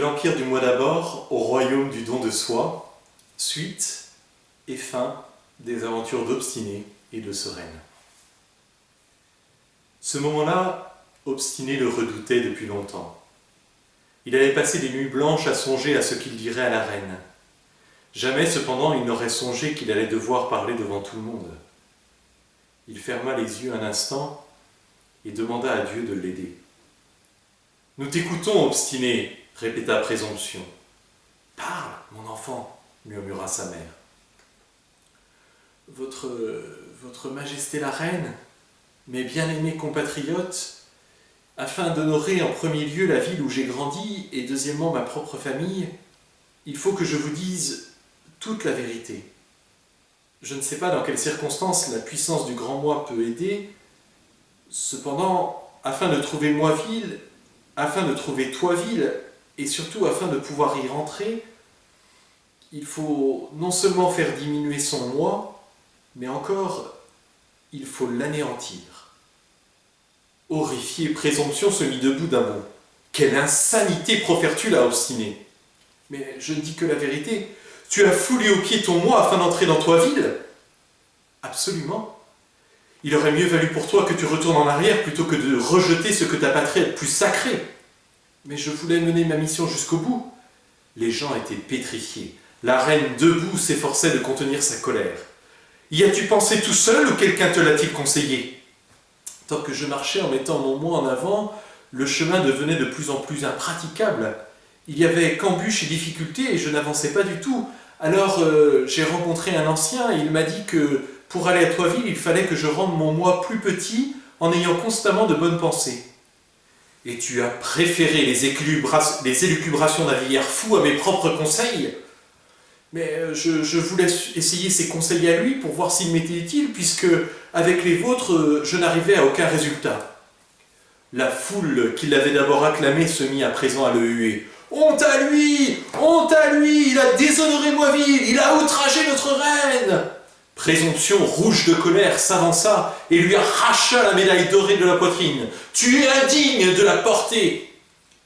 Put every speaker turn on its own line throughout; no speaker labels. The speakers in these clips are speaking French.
de l'Empire du Mois d'Abord au royaume du don de soi, suite et fin des aventures d'Obstiné et de Sereine. Ce moment-là, Obstiné le redoutait depuis longtemps. Il avait passé des nuits blanches à songer à ce qu'il dirait à la reine. Jamais, cependant, il n'aurait songé qu'il allait devoir parler devant tout le monde. Il ferma les yeux un instant et demanda à Dieu de l'aider. « Nous t'écoutons, Obstiné !» répéta Présomption. « Parle, mon enfant !» murmura sa mère. « Votre Majesté la Reine, mes bien-aimés compatriotes, afin d'honorer en premier lieu la ville où j'ai grandi et deuxièmement ma propre famille, il faut que je vous dise toute la vérité. Je ne sais pas dans quelles circonstances la puissance du grand moi peut aider. Cependant, afin de trouver Moiville, afin de trouver Toiville, et surtout afin de pouvoir y rentrer, il faut non seulement faire diminuer son moi, mais encore, il faut l'anéantir. » Horrifié, Présomption se mit debout d'un bond. « Quelle insanité profères-tu là, Obstiné ?»« Mais je ne dis que la vérité. Tu as foulé aux pieds ton moi afin d'entrer dans Toiville ?»« Absolument. Il aurait mieux valu pour toi que tu retournes en arrière plutôt que de rejeter ce que ta patrie est plus sacré. Mais je voulais mener ma mission jusqu'au bout. » Les gens étaient pétrifiés. La reine, debout, s'efforçait de contenir sa colère. « Y as-tu pensé tout seul ou quelqu'un te l'a-t-il conseillé ?» Tant que je marchais en mettant mon moi en avant, le chemin devenait de plus en plus impraticable. Il y avait qu'embûches et difficultés et je n'avançais pas du tout. Alors j'ai rencontré un ancien et il m'a dit que pour aller à Toiville, il fallait que je rende mon moi plus petit en ayant constamment de bonnes pensées. Et tu as préféré les élucubrations d'un vieillard fou à mes propres conseils ? Mais je voulais essayer ses conseils à lui pour voir s'il m'était utile, puisque, avec les vôtres, je n'arrivais à aucun résultat. La foule qui l'avait d'abord acclamé se mit à présent à le huer. « Honte à lui! Honte à lui! Il a déshonoré Moiville! Il a outragé notre reine !» Présomption, rouge de colère, s'avança et lui arracha la médaille dorée de la poitrine. « Tu es indigne de la porter !»«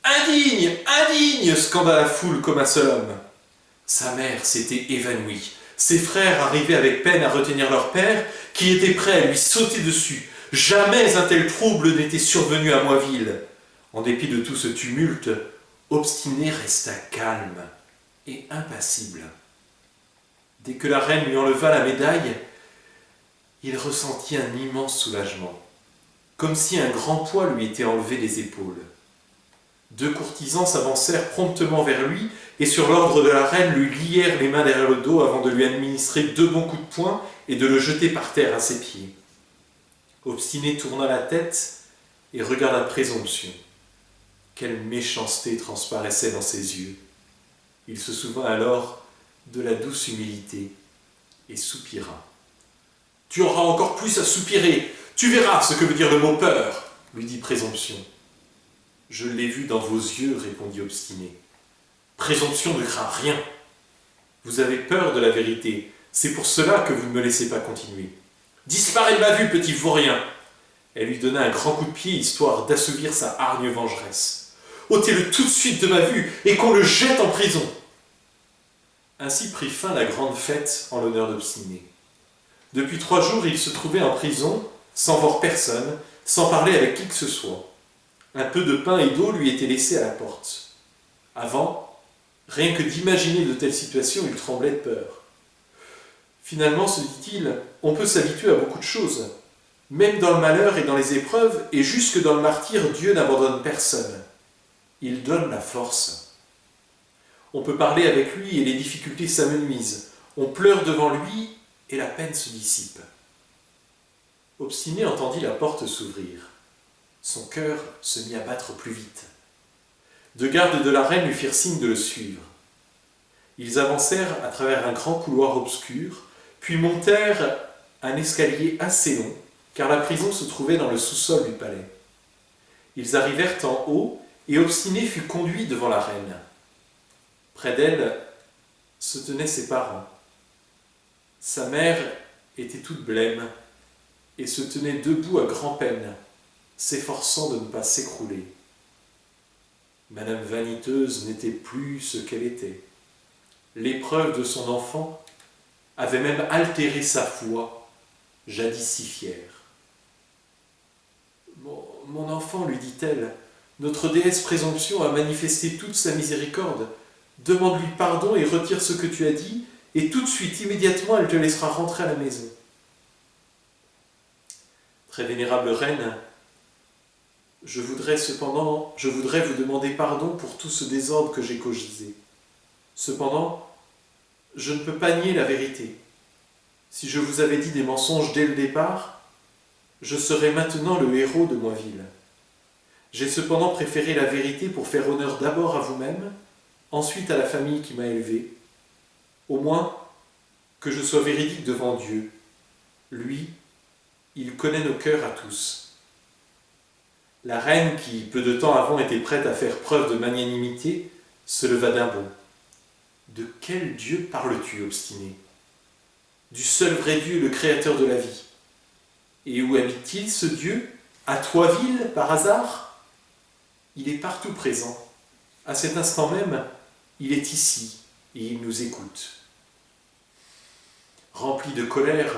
Indigne! Indigne !» scanda la foule comme un seul homme. Sa mère s'était évanouie. Ses frères arrivaient avec peine à retenir leur père, qui était prêt à lui sauter dessus. Jamais un tel trouble n'était survenu à Moiville. En dépit de tout ce tumulte, Obstiné resta calme et impassible. Dès que la reine lui enleva la médaille, il ressentit un immense soulagement, comme si un grand poids lui était enlevé des épaules. Deux courtisans s'avancèrent promptement vers lui et sur l'ordre de la reine lui lièrent les mains derrière le dos avant de lui administrer 2 bons coups de poing et de le jeter par terre à ses pieds. Obstiné tourna la tête et regarda Présomption. Quelle méchanceté transparaissait dans ses yeux. Il se souvint alors de la douce humilité et soupira. « Tu auras encore plus à soupirer. Tu verras ce que veut dire le mot peur, » lui dit Présomption. « Je l'ai vu dans vos yeux, » répondit Obstiné. « Présomption ne craint rien. Vous avez peur de la vérité. C'est pour cela que vous ne me laissez pas continuer. Disparais de ma vue, petit vaurien !» Elle lui donna un grand coup de pied, histoire d'assouvir sa hargne vengeresse. « Ôtez-le tout de suite de ma vue et qu'on le jette en prison !» Ainsi prit fin la grande fête en l'honneur d'Obstiné. Depuis 3 jours, il se trouvait en prison, sans voir personne, sans parler avec qui que ce soit. Un peu de pain et d'eau lui était laissé à la porte. Avant, rien que d'imaginer de telles situations, il tremblait de peur. Finalement, se dit-il, on peut s'habituer à beaucoup de choses. Même dans le malheur et dans les épreuves, et jusque dans le martyre, Dieu n'abandonne personne. Il donne la force. On peut parler avec lui et les difficultés s'amenuisent. On pleure devant lui et la peine se dissipe. Obstiné entendit la porte s'ouvrir. Son cœur se mit à battre plus vite. 2 gardes de la reine lui firent signe de le suivre. Ils avancèrent à travers un grand couloir obscur, puis montèrent un escalier assez long, car la prison se trouvait dans le sous-sol du palais. Ils arrivèrent en haut, et Obstiné fut conduit devant la reine. Près d'elle se tenaient ses parents. Sa mère était toute blême et se tenait debout à grand-peine, s'efforçant de ne pas s'écrouler. Madame Vaniteuse n'était plus ce qu'elle était. L'épreuve de son enfant avait même altéré sa foi, jadis si fière. Mon enfant, lui dit-elle, notre déesse Présomption a manifesté toute sa miséricorde. Demande-lui pardon et retire ce que tu as dit, et tout de suite, immédiatement, elle te laissera rentrer à la maison. Très vénérable reine, je voudrais vous demander pardon pour tout ce désordre que j'ai causé. Cependant, je ne peux pas nier la vérité. Si je vous avais dit des mensonges dès le départ, je serais maintenant le héros de Moiville. J'ai cependant préféré la vérité pour faire honneur d'abord à vous-même, ensuite à la famille qui m'a élevé. Au moins, que je sois véridique devant Dieu. Lui, il connaît nos cœurs à tous. La reine, qui peu de temps avant était prête à faire preuve de magnanimité, se leva d'un bond. De quel Dieu parles-tu, obstiné? Du seul vrai Dieu, le créateur de la vie. Et où habite-t-il, ce Dieu? À Thoisville, par hasard? Il est partout présent. À cet instant même, il est ici et il nous écoute. Rempli de colère,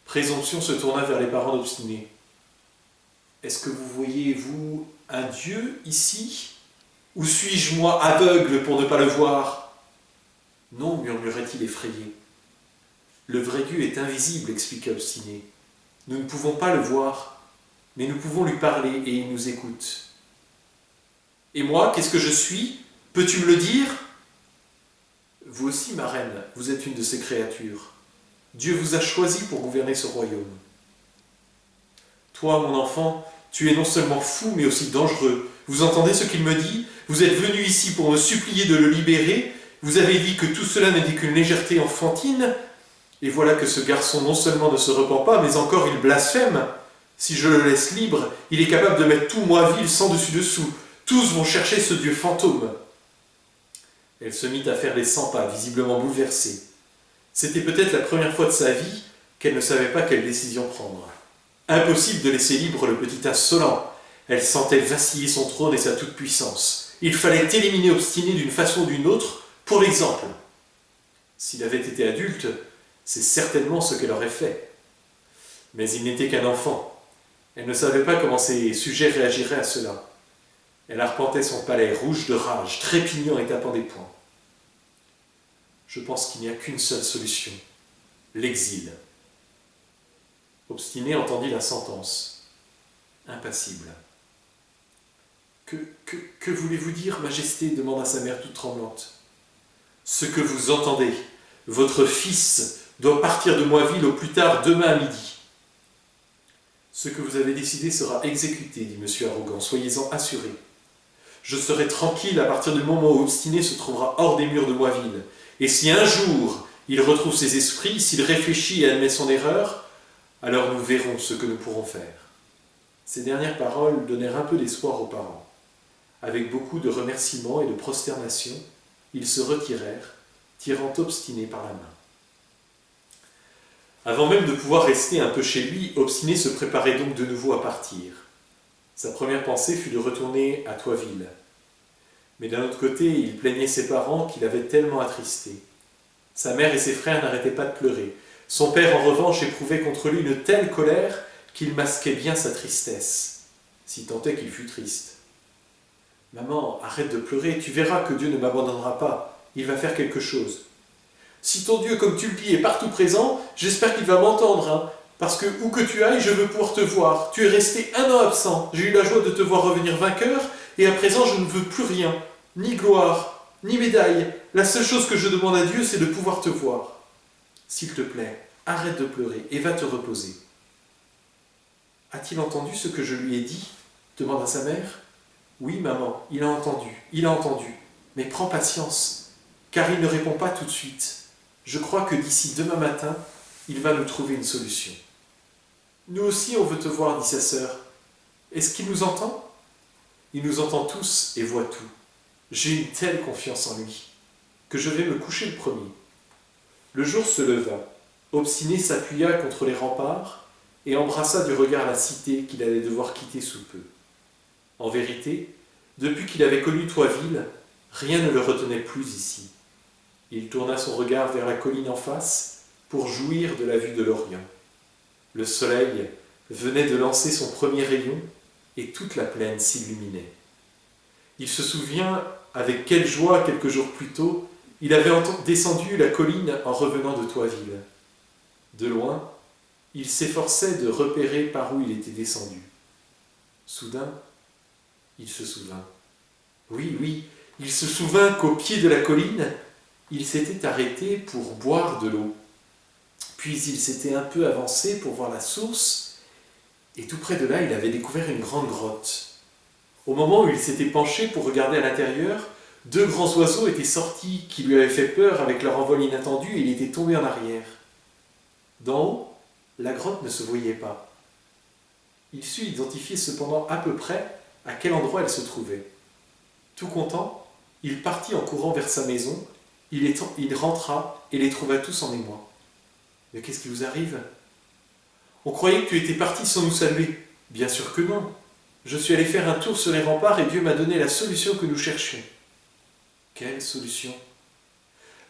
Présomption se tourna vers les parents d'Obstiné. Est-ce que vous voyez, vous, un Dieu ici? Ou suis-je, moi, aveugle pour ne pas le voir? Non, murmurait-il effrayé. Le vrai Dieu est invisible, expliqua Obstiné. Nous ne pouvons pas le voir, mais nous pouvons lui parler et il nous écoute. Et moi, qu'est-ce que je suis? Peux-tu me le dire? Vous aussi, ma reine, vous êtes une de ces créatures. Dieu vous a choisi pour gouverner ce royaume. Toi, mon enfant, tu es non seulement fou, mais aussi dangereux. Vous entendez ce qu'il me dit? Vous êtes venu ici pour me supplier de le libérer. Vous avez dit que tout cela n'était qu'une légèreté enfantine. Et voilà que ce garçon non seulement ne se repent pas, mais encore il blasphème. Si je le laisse libre, il est capable de mettre tout Moiville sans dessus-dessous. Tous vont chercher ce Dieu fantôme. Elle se mit à faire les 100 pas, visiblement bouleversée. C'était peut-être la première fois de sa vie qu'elle ne savait pas quelle décision prendre. Impossible de laisser libre le petit insolent. Elle sentait vaciller son trône et sa toute-puissance. Il fallait éliminer Obstiné d'une façon ou d'une autre, pour l'exemple. S'il avait été adulte, c'est certainement ce qu'elle aurait fait. Mais il n'était qu'un enfant. Elle ne savait pas comment ses sujets réagiraient à cela. Elle arpentait son palais, rouge de rage, trépignant et tapant des poings. Je pense qu'il n'y a qu'une seule solution, l'exil. Obstiné entendit la sentence, impassible. Que voulez-vous dire, Majesté? Demanda sa mère toute tremblante. Ce que vous entendez, votre fils doit partir de Moiville au plus tard demain à midi. Ce que vous avez décidé sera exécuté, dit monsieur Arrogant, soyez-en assurés. Je serai tranquille à partir du moment où Obstiné se trouvera hors des murs de Moiville. Et si un jour il retrouve ses esprits, s'il réfléchit et admet son erreur, alors nous verrons ce que nous pourrons faire. Ces dernières paroles donnèrent un peu d'espoir aux parents. Avec beaucoup de remerciements et de prosternation, ils se retirèrent, tirant Obstiné par la main. Avant même de pouvoir rester un peu chez lui, Obstiné se préparait donc de nouveau à partir. Sa première pensée fut de retourner à Thoisville. Mais d'un autre côté, il plaignait ses parents qui l'avaient tellement attristé. Sa mère et ses frères n'arrêtaient pas de pleurer. Son père, en revanche, éprouvait contre lui une telle colère qu'il masquait bien sa tristesse, si tant est qu'il fût triste. « Maman, arrête de pleurer, tu verras que Dieu ne m'abandonnera pas, il va faire quelque chose. »« Si ton Dieu, comme tu le dis, est partout présent, j'espère qu'il va m'entendre, hein, parce que où que tu ailles, je veux pouvoir te voir. Tu es resté 1 an absent, j'ai eu la joie de te voir revenir vainqueur, et à présent je ne veux plus rien, ni gloire, ni médaille. La seule chose que je demande à Dieu, c'est de pouvoir te voir. S'il te plaît, arrête de pleurer et va te reposer. » « A-t-il entendu ce que je lui ai dit ?» demanda sa mère. « Oui, maman, il a entendu, mais prends patience, car il ne répond pas tout de suite. Je crois que d'ici demain matin, il va nous trouver une solution. »« Nous aussi, on veut te voir, dit sa sœur. Est-ce qu'il nous entend ? » ?»« Il nous entend tous et voit tout. J'ai une telle confiance en lui, que je vais me coucher le premier. » Le jour se leva. Obstiné s'appuya contre les remparts et embrassa du regard la cité qu'il allait devoir quitter sous peu. En vérité, Depuis qu'il avait connu Toiville, rien ne le retenait plus ici. Il tourna son regard vers la colline en face pour jouir de la vue de l'Orient. Le soleil venait de lancer son premier rayon et toute la plaine s'illuminait. Il se souvient avec quelle joie, quelques jours plus tôt, il avait descendu la colline en revenant de Toiville. De loin, il s'efforçait de repérer par où il était descendu. Soudain, il se souvint. Oui, il se souvint qu'au pied de la colline, il s'était arrêté pour boire de l'eau. Puis il s'était un peu avancé pour voir la source, et tout près de là, il avait découvert une grande grotte. Au moment où il s'était penché pour regarder à l'intérieur, deux grands oiseaux étaient sortis qui lui avaient fait peur avec leur envol inattendu et il était tombé en arrière. D'en haut, la grotte ne se voyait pas. Il sut identifier cependant à peu près à quel endroit elle se trouvait. Tout content, il partit en courant vers sa maison, il rentra et les trouva tous en émoi. « Mais qu'est-ce qui vous arrive ? On croyait que tu étais parti sans nous saluer. » »« Bien sûr que non. Je suis allé faire un tour sur les remparts et Dieu m'a donné la solution que nous cherchions. » »« Quelle solution ? » ?»«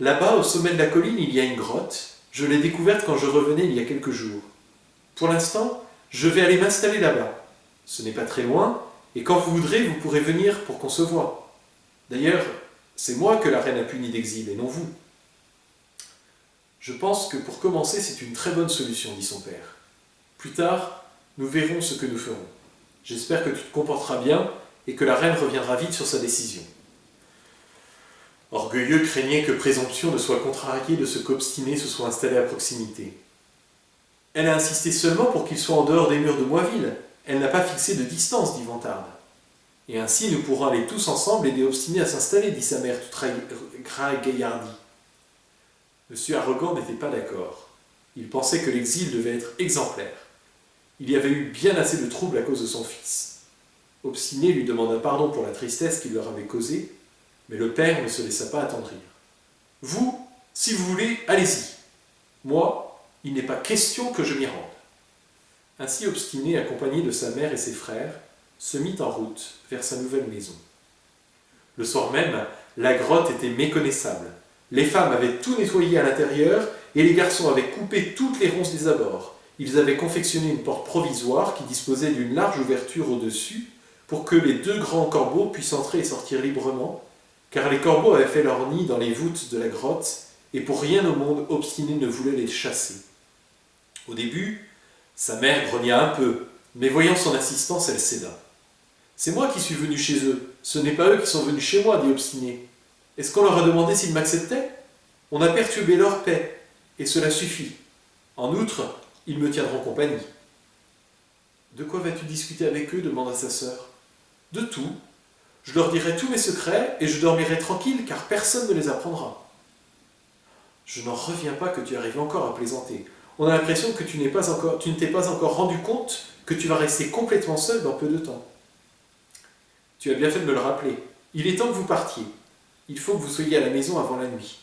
Là-bas, au sommet de la colline, il y a une grotte. Je l'ai découverte quand je revenais il y a quelques jours. Pour l'instant, je vais aller m'installer là-bas. Ce n'est pas très loin, et quand vous voudrez, vous pourrez venir pour qu'on se voie. D'ailleurs, c'est moi que la reine a puni d'exil, et non vous. Je pense que pour commencer, c'est une très bonne solution, dit son père. Plus tard, nous verrons ce que nous ferons. J'espère que tu te comporteras bien et que la reine reviendra vite sur sa décision. Orgueilleux craignait que Présomption ne soit contrariée de ce qu'Obstiné se soit installé à proximité. Elle a insisté seulement pour qu'il soit en dehors des murs de Moiville. Elle n'a pas fixé de distance, dit Vantarde. Et ainsi nous pourrons aller tous ensemble aider Obstiné à s'installer, dit sa mère toute gaillardie. Monsieur Arrogant n'était pas d'accord. Il pensait que l'exil devait être exemplaire. Il y avait eu bien assez de troubles à cause de son fils. Obstiné lui demanda pardon pour la tristesse qu'il leur avait causée, mais le père ne se laissa pas attendrir. « Vous, si vous voulez, allez-y. Moi, il n'est pas question que je m'y rende. » Ainsi Obstiné, accompagné de sa mère et ses frères, se mit en route vers sa nouvelle maison. Le soir même, la grotte était méconnaissable. Les femmes avaient tout nettoyé à l'intérieur et les garçons avaient coupé toutes les ronces des abords. Ils avaient confectionné une porte provisoire qui disposait d'une large ouverture au-dessus pour que les deux grands corbeaux puissent entrer et sortir librement, car les corbeaux avaient fait leur nid dans les voûtes de la grotte et pour rien au monde Obstiné ne voulait les chasser. Au début, sa mère grogna un peu, mais voyant son insistance, elle céda. « C'est moi qui suis venu chez eux, ce n'est pas eux qui sont venus chez moi, dit Obstiné. Est-ce qu'on leur a demandé s'ils m'acceptaient ? On a perturbé leur paix, et cela suffit. En outre, ils me tiendront compagnie. »« De quoi vas-tu discuter avec eux ? demanda sa sœur. »« De tout. Je leur dirai tous mes secrets, et je dormirai tranquille, car personne ne les apprendra. »« Je n'en reviens pas que tu arrives encore à plaisanter. On a l'impression que tu ne t'es pas encore rendu compte que tu vas rester complètement seul dans peu de temps. »« Tu as bien fait de me le rappeler. Il est temps que vous partiez. Il faut que vous soyez à la maison avant la nuit. »«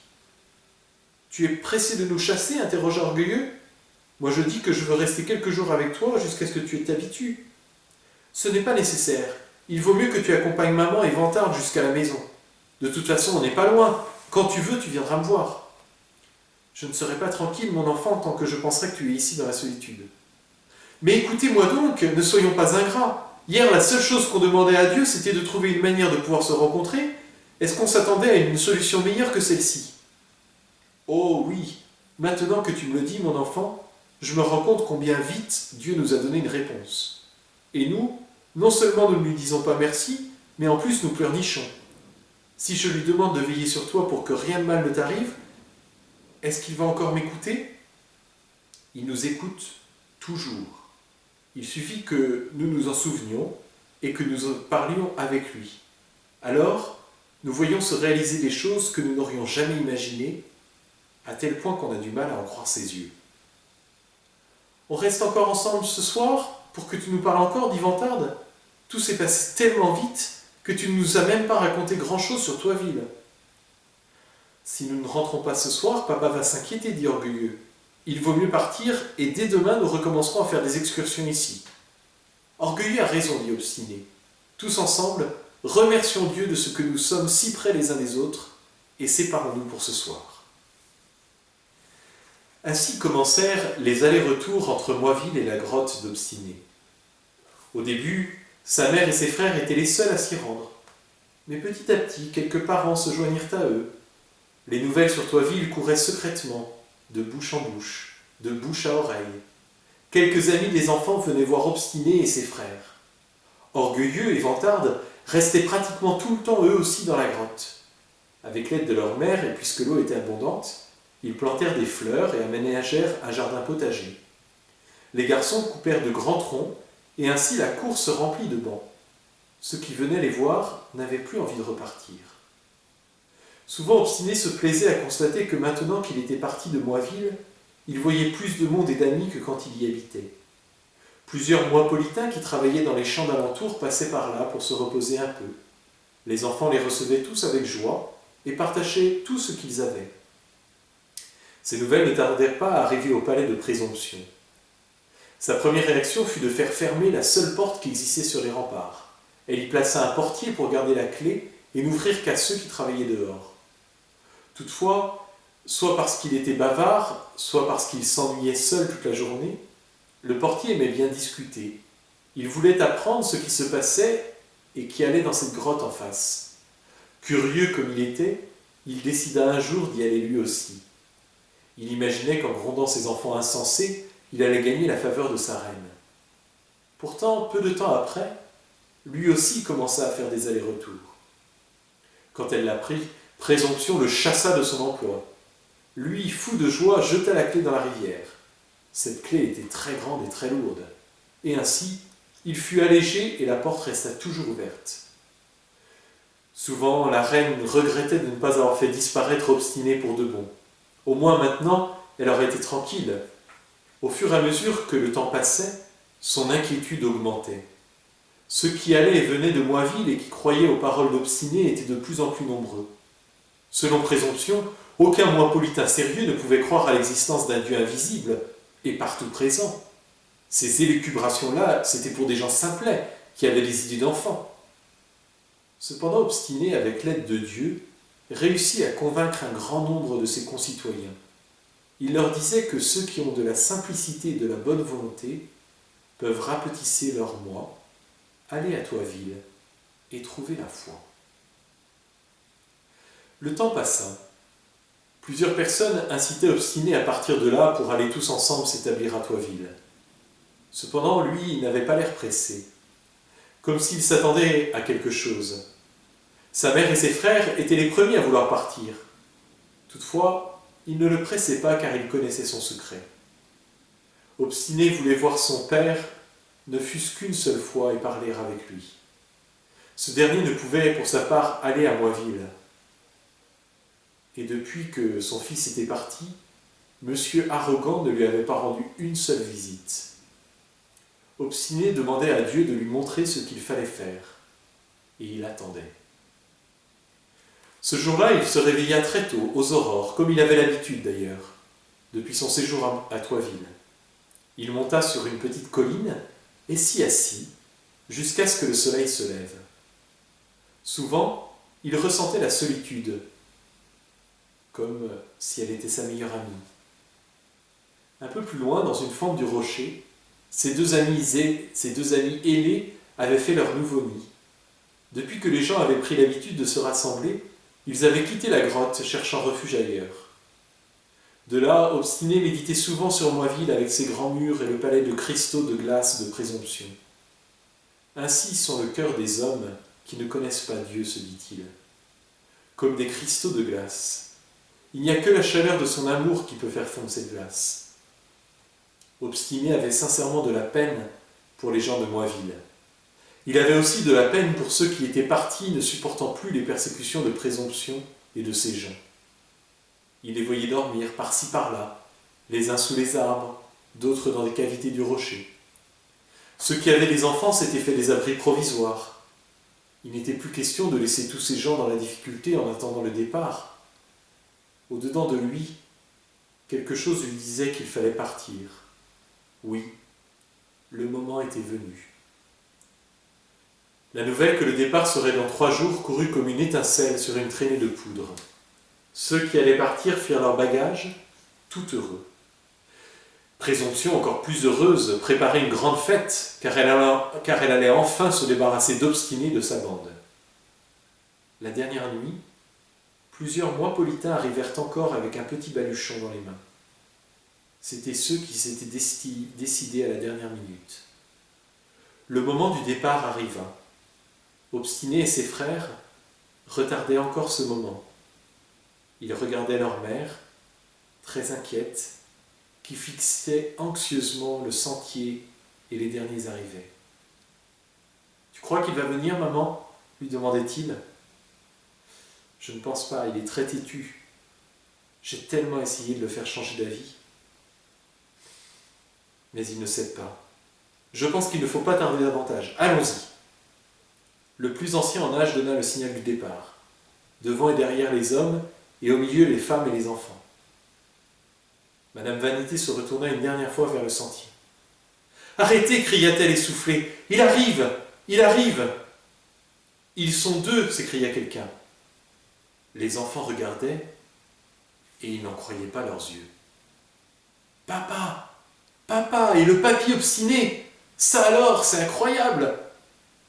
Tu es pressé de nous chasser ? interrogea Orgueilleux. Moi je dis que je veux rester quelques jours avec toi jusqu'à ce que tu t'habitues. Ce n'est pas nécessaire. Il vaut mieux que tu accompagnes maman et Vantarde jusqu'à la maison. De toute façon, on n'est pas loin. Quand tu veux, tu viendras me voir. Je ne serai pas tranquille, mon enfant, tant que je penserai que tu es ici dans la solitude. Mais écoutez-moi donc, ne soyons pas ingrats. Hier, la seule chose qu'on demandait à Dieu, c'était de trouver une manière de pouvoir se rencontrer. Est-ce qu'on s'attendait à une solution meilleure que celle-ci ? Oh oui, maintenant que tu me le dis, mon enfant, je me rends compte combien vite Dieu nous a donné une réponse. Et nous, non seulement nous ne lui disons pas merci, mais en plus nous pleurnichons. Si je lui demande de veiller sur toi pour que rien de mal ne t'arrive, est-ce qu'il va encore m'écouter ? Il nous écoute toujours. Il suffit que nous nous en souvenions et que nous en parlions avec lui. Alors, nous voyons se réaliser des choses que nous n'aurions jamais imaginées, à tel point qu'on a du mal à en croire ses yeux. On reste encore ensemble ce soir pour que tu nous parles encore, dit Vantarde. Tout s'est passé tellement vite que tu ne nous as même pas raconté grand-chose sur Toiville. Si nous ne rentrons pas ce soir, papa va s'inquiéter, dit Orgueilleux. Il vaut mieux partir et dès demain nous recommencerons à faire des excursions ici. Orgueilleux a raison, dit Obstiné. Tous ensemble, remercions Dieu de ce que nous sommes si près les uns des autres et séparons-nous pour ce soir. » Ainsi commencèrent les allers-retours entre Moiville et la grotte d'Obstiné. Au début, sa mère et ses frères étaient les seuls à s'y rendre. Mais petit à petit, quelques parents se joignirent à eux. Les nouvelles sur Thoisville couraient secrètement, de bouche en bouche, de bouche à oreille. Quelques amis des enfants venaient voir Obstiné et ses frères. Orgueilleux et vantardes, restaient pratiquement tout le temps eux aussi dans la grotte. Avec l'aide de leur mère, et puisque l'eau était abondante, ils plantèrent des fleurs et aménagèrent un jardin potager. Les garçons coupèrent de grands troncs, et ainsi la cour se remplit de bancs. Ceux qui venaient les voir n'avaient plus envie de repartir. Souvent Obstiné se plaisait à constater que maintenant qu'il était parti de Moiville, il voyait plus de monde et d'amis que quand il y habitait. Plusieurs Moipolitains qui travaillaient dans les champs d'alentour passaient par là pour se reposer un peu. Les enfants les recevaient tous avec joie et partageaient tout ce qu'ils avaient. Ces nouvelles ne tardèrent pas à arriver au palais de Présomption. Sa première réaction fut de faire fermer la seule porte qui existait sur les remparts. Elle y plaça un portier pour garder la clé et n'ouvrir qu'à ceux qui travaillaient dehors. Toutefois, soit parce qu'il était bavard, soit parce qu'il s'ennuyait seul toute la journée, le portier aimait bien discuter. Il voulait apprendre ce qui se passait et qui allait dans cette grotte en face. Curieux comme il était, il décida un jour d'y aller lui aussi. Il imaginait qu'en grondant ses enfants insensés, il allait gagner la faveur de sa reine. Pourtant, peu de temps après, lui aussi commença à faire des allers-retours. Quand elle l'apprit, Présomption le chassa de son emploi. Lui, fou de joie, jeta la clé dans la rivière. Cette clé était très grande et très lourde, et ainsi, il fut allégé et la porte resta toujours ouverte. Souvent, la reine regrettait de ne pas avoir fait disparaître Obstiné pour de bon. Au moins maintenant, elle aurait été tranquille. Au fur et à mesure que le temps passait, son inquiétude augmentait. Ceux qui allaient et venaient de Moiville et qui croyaient aux paroles d'Obstiné étaient de plus en plus nombreux. Selon Présomption, aucun Moipolitain sérieux ne pouvait croire à l'existence d'un Dieu invisible et partout présent. Ces élucubrations-là, c'était pour des gens simplets qui avaient des idées d'enfants. Cependant, Obstiné, avec l'aide de Dieu, réussit à convaincre un grand nombre de ses concitoyens. Il leur disait que ceux qui ont de la simplicité et de la bonne volonté peuvent rapetisser leur moi, aller à Thoisville et trouver la foi. Le temps passa. Plusieurs personnes incitaient Obstiné à partir de là pour aller tous ensemble s'établir à Thoisville. Cependant, lui, il n'avait pas l'air pressé, comme s'il s'attendait à quelque chose. Sa mère et ses frères étaient les premiers à vouloir partir. Toutefois, il ne le pressait pas car il connaissait son secret. Obstiné voulait voir son père, ne fût-ce qu'une seule fois, et parler avec lui. Ce dernier ne pouvait, pour sa part, aller à Moiville. Et depuis que son fils était parti, Monsieur Arrogant ne lui avait pas rendu une seule visite. Obstiné demandait à Dieu de lui montrer ce qu'il fallait faire, et il attendait. Ce jour-là, il se réveilla très tôt, aux aurores, comme il avait l'habitude d'ailleurs, depuis son séjour à Thoisville. Il monta sur une petite colline et s'y assit, jusqu'à ce que le soleil se lève. Souvent, il ressentait la solitude, comme si elle était sa meilleure amie. Un peu plus loin, dans une fente du rocher, ses deux amis ailés avaient fait leur nouveau nid. Depuis que les gens avaient pris l'habitude de se rassembler, ils avaient quitté la grotte, cherchant refuge ailleurs. De là, Obstiné méditait souvent sur Moiville avec ses grands murs et le palais de cristaux de glace de Présomption. Ainsi sont le cœur des hommes qui ne connaissent pas Dieu, se dit-il. Comme des cristaux de glace. Il n'y a que la chaleur de son amour qui peut faire fondre cette glace. Obstiné avait sincèrement de la peine pour les gens de Moiville. Il avait aussi de la peine pour ceux qui étaient partis, ne supportant plus les persécutions de Présomption et de ses gens. Il les voyait dormir par-ci par-là, les uns sous les arbres, d'autres dans des cavités du rocher. Ceux qui avaient des enfants s'étaient fait des abris provisoires. Il n'était plus question de laisser tous ces gens dans la difficulté en attendant le départ. Au-dedans de lui, quelque chose lui disait qu'il fallait partir. Oui, le moment était venu. La nouvelle que le départ serait dans 3 jours courut comme une étincelle sur une traînée de poudre. Ceux qui allaient partir firent leurs bagages, tout heureux. Présomption encore plus heureuse préparait une grande fête, car elle allait enfin se débarrasser d'Obstiné et de sa bande. La dernière nuit, plusieurs moipolitains arrivèrent encore avec un petit baluchon dans les mains. C'étaient ceux qui s'étaient décidés à la dernière minute. Le moment du départ arriva. Obstiné et ses frères retardaient encore ce moment. Ils regardaient leur mère, très inquiète, qui fixait anxieusement le sentier et les derniers arrivaient. « Tu crois qu'il va venir, maman » lui demandait-il. « Je ne pense pas, il est très têtu. J'ai tellement essayé de le faire changer d'avis. Mais il ne cède pas. Je pense qu'il ne faut pas tarder davantage. Allons-y. » Le plus ancien en âge donna le signal du départ. Devant et derrière les hommes, et au milieu les femmes et les enfants. Madame Vanité se retourna une dernière fois vers le sentier. « Arrêtez » cria-t-elle essoufflée. « Il arrive ! Il arrive !»« Ils sont 2 » s'écria quelqu'un. Les enfants regardaient, et ils n'en croyaient pas leurs yeux. « Papa ! Papa ! Et le papy obstiné ! Ça alors, c'est incroyable !»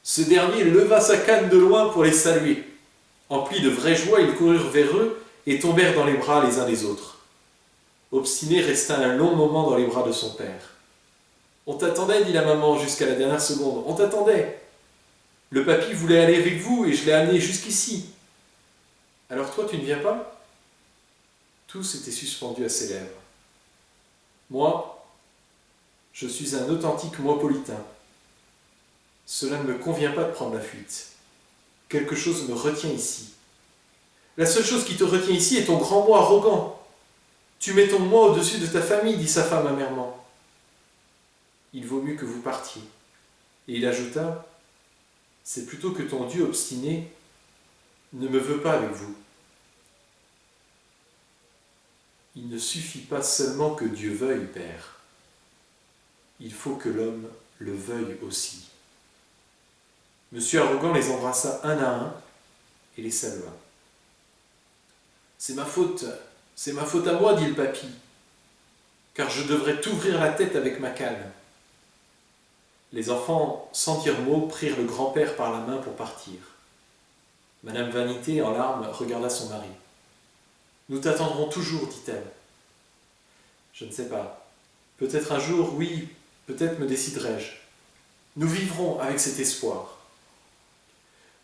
Ce dernier leva sa canne de loin pour les saluer. Emplis de vraie joie, ils coururent vers eux et tombèrent dans les bras les uns des autres. Obstiné resta un long moment dans les bras de son père. « On t'attendait, dit la maman, jusqu'à la dernière seconde. On t'attendait. Le papy voulait aller avec vous et je l'ai amené jusqu'ici. Alors toi, tu ne viens pas ?» Tout s'était suspendu à ses lèvres. « Moi, je suis un authentique moipolitain. Cela ne me convient pas de prendre la fuite. Quelque chose me retient ici. La seule chose qui te retient ici est ton grand moi arrogant. Tu mets ton moi au-dessus de ta famille, dit sa femme amèrement. Il vaut mieux que vous partiez. Et il ajouta, c'est plutôt que ton Dieu obstiné ne me veut pas avec vous. Il ne suffit pas seulement que Dieu veuille, Père. Il faut que l'homme le veuille aussi. Monsieur Arrogant les embrassa un à un et les salua. C'est ma faute à moi, dit le papy, car je devrais t'ouvrir la tête avec ma canne. Les enfants, sans dire mot, prirent le grand-père par la main pour partir. Madame Vanité, en larmes, regarda son mari. « Nous t'attendrons toujours, dit-elle. »« Je ne sais pas. Peut-être un jour, oui, peut-être me déciderai-je. Nous vivrons avec cet espoir. »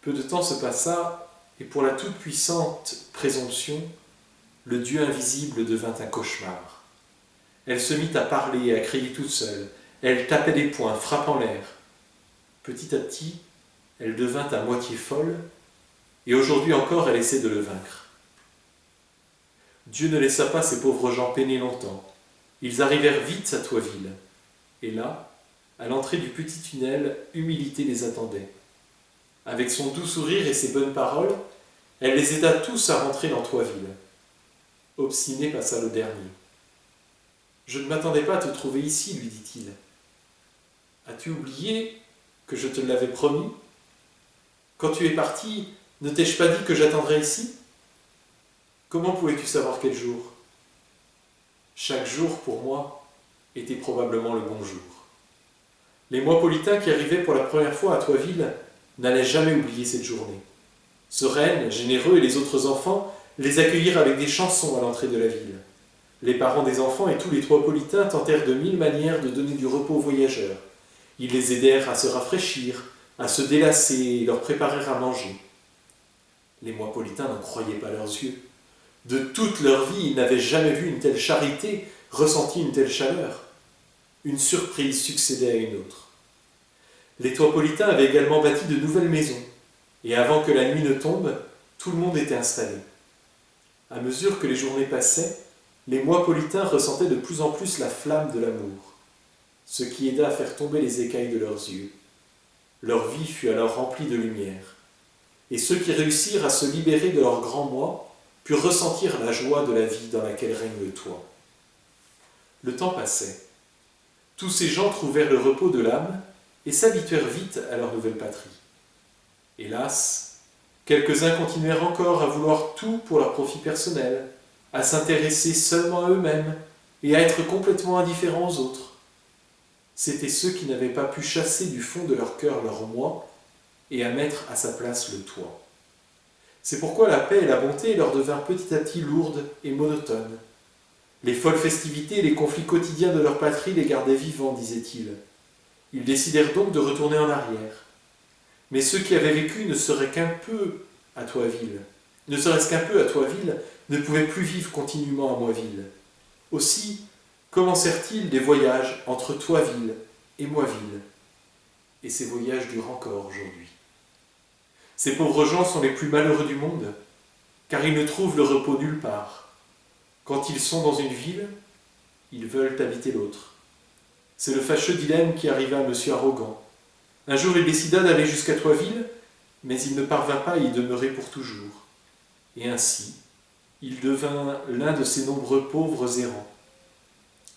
Peu de temps se passa, et pour la toute-puissante présomption, le Dieu invisible devint un cauchemar. Elle se mit à parler et à crier toute seule. Elle tapait des poings, frappant l'air. Petit à petit, elle devint à moitié folle, et aujourd'hui encore elle essaie de le vaincre. Dieu ne laissa pas ces pauvres gens peiner longtemps. Ils arrivèrent vite à Thoisville, et là, à l'entrée du petit tunnel, Humilité les attendait. Avec son doux sourire et ses bonnes paroles, elle les aida tous à rentrer dans Thoisville. Obstiné passa le dernier. « Je ne m'attendais pas à te trouver ici, lui dit-il. As-tu oublié que je te l'avais promis? Quand tu es parti, ne t'ai-je pas dit que j'attendrais ici? Comment pouvais-tu savoir quel jour? Chaque jour, pour moi, était probablement le bon jour. Les moipolitains qui arrivaient pour la première fois à Thoisville n'allaient jamais oublier cette journée. Sereine, généreux et les autres enfants les accueillirent avec des chansons à l'entrée de la ville. Les parents des enfants et tous les Thoispolitains tentèrent de 1000 manières de donner du repos aux voyageurs. Ils les aidèrent à se rafraîchir, à se délasser et leur préparèrent à manger. Les moipolitains n'en croyaient pas leurs yeux. De toute leur vie, ils n'avaient jamais vu une telle charité, ressenti une telle chaleur. Une surprise succédait à une autre. Les Thoispolitains avaient également bâti de nouvelles maisons, et avant que la nuit ne tombe, tout le monde était installé. À mesure que les journées passaient, les moipolitains ressentaient de plus en plus la flamme de l'amour, ce qui aida à faire tomber les écailles de leurs yeux. Leur vie fut alors remplie de lumière, et ceux qui réussirent à se libérer de leur grand moi purent ressentir la joie de la vie dans laquelle règne le toit. Le temps passait. Tous ces gens trouvèrent le repos de l'âme et s'habituèrent vite à leur nouvelle patrie. Hélas, quelques-uns continuèrent encore à vouloir tout pour leur profit personnel, à s'intéresser seulement à eux-mêmes et à être complètement indifférents aux autres. C'étaient ceux qui n'avaient pas pu chasser du fond de leur cœur leur moi et à mettre à sa place le toi. C'est pourquoi la paix et la bonté leur devinrent petit à petit lourdes et monotones. Les folles festivités et les conflits quotidiens de leur patrie les gardaient vivants, disaient-ils. Ils décidèrent donc de retourner en arrière. Mais ceux qui avaient vécu ne serait-ce qu'un peu à Thoisville, ne pouvaient plus vivre continuellement à Moisville. Aussi commencèrent-ils des voyages entre Thoisville et Moisville. Et ces voyages durent encore aujourd'hui. Ces pauvres gens sont les plus malheureux du monde, car ils ne trouvent le repos nulle part. Quand ils sont dans une ville, ils veulent habiter l'autre. C'est le fâcheux dilemme qui arriva à M. Arrogant. Un jour, il décida d'aller jusqu'à Thoisville, mais il ne parvint pas à y demeurer pour toujours. Et ainsi, il devint l'un de ces nombreux pauvres errants.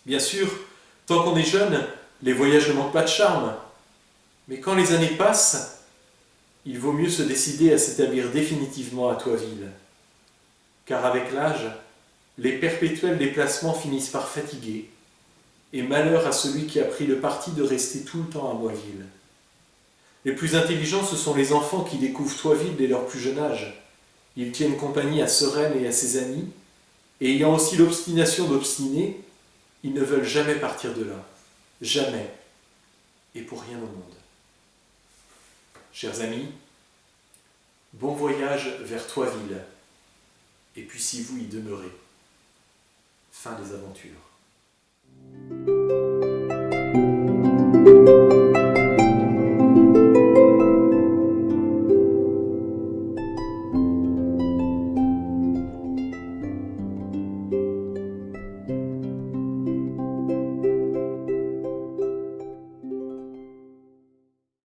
Bien sûr, tant qu'on est jeune, les voyages ne manquent pas de charme. Mais quand les années passent, il vaut mieux se décider à s'établir définitivement à Thoisville. Car avec l'âge, les perpétuels déplacements finissent par fatiguer, et malheur à celui qui a pris le parti de rester tout le temps à Moisville. Les plus intelligents, ce sont les enfants qui découvrent Thoisville dès leur plus jeune âge. Ils tiennent compagnie à Sorel et à ses amis, et ayant aussi l'obstination d'obstiner, ils ne veulent jamais partir de là. Jamais. Et pour rien au monde. Chers amis, bon voyage vers Thoisville, et puissiez-vous y demeurer. Fin des aventures.